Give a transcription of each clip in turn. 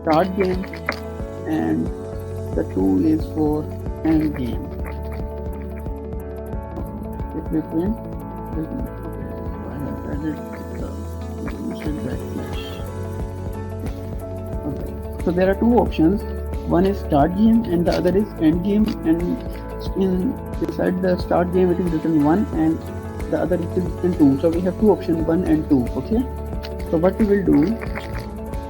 start game, and the 2 is for end game. If we print, I have added the backslash. Okay. So there are two options. One is start game and the other is end game, and inside the start game it is written 1 and the other is written 2. So we have two options, 1 and 2. Okay. So what we will do,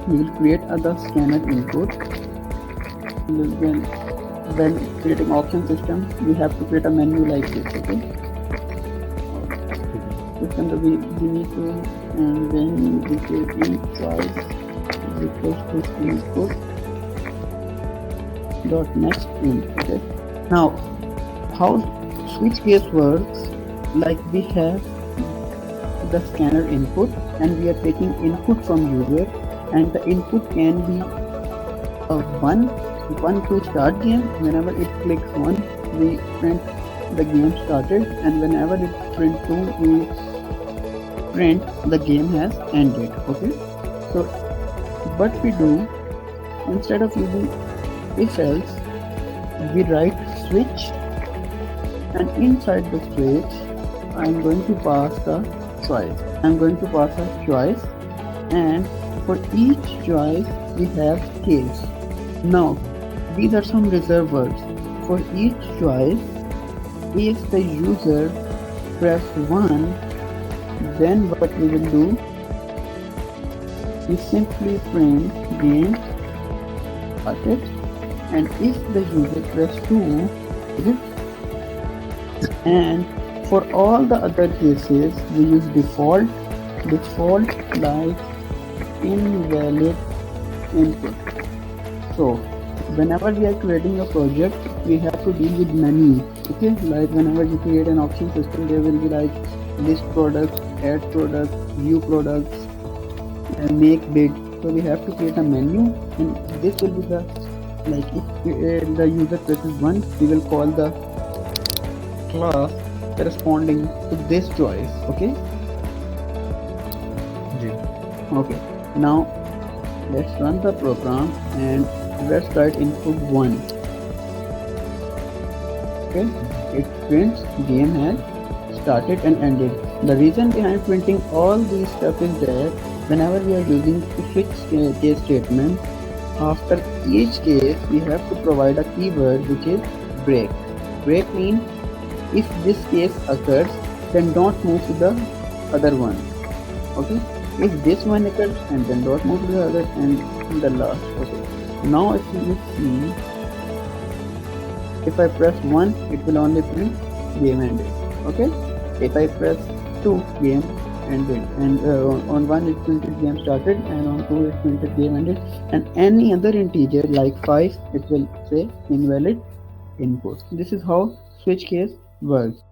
we will create the scanner input. When creating option system, we have to create a menu like this. Okay. We need to, and then we create each choice is equals to input dot next int. Okay. Now, how switch case works? Like we have the scanner input, and we are taking input from user, and the input can be one to start game. Whenever it clicks 1, we print the game started, and whenever it print 2, we print the game has ended. Okay. So what we do, instead of using if else, we write switch, and inside the switch I'm going to pass the choice. And for each choice we have case. Now these are some reserved words. For each choice, if the user press 1, then what we will do is simply print game started, and if the user press 2, and for all the other cases we use default like invalid input. So whenever we are creating a project, we have to deal with menu. Okay, like whenever you create an option system, there will be like list products, add products, view products, and make bid. So we have to create a menu, and this will be the, like if the user presses 1, we will call the class corresponding to this choice. Okay. Okay. Now let's run the program and let's write input 1. Okay. It prints game has started and ended. The reason behind printing all these stuff is that whenever we are using switch case statement, after each case we have to provide a keyword which is break. Break means if this case occurs, then don't move to the other one. Okay. If this one occurs, and then don't move to the other, and the last. Okay. Now if you see, if I press 1, it will only print game ended. Okay. If I press 2, game ended, and on 1 it printed game started, and on 2 it printed game ended, and any other integer like 5, it will say invalid input. This is how switch case works.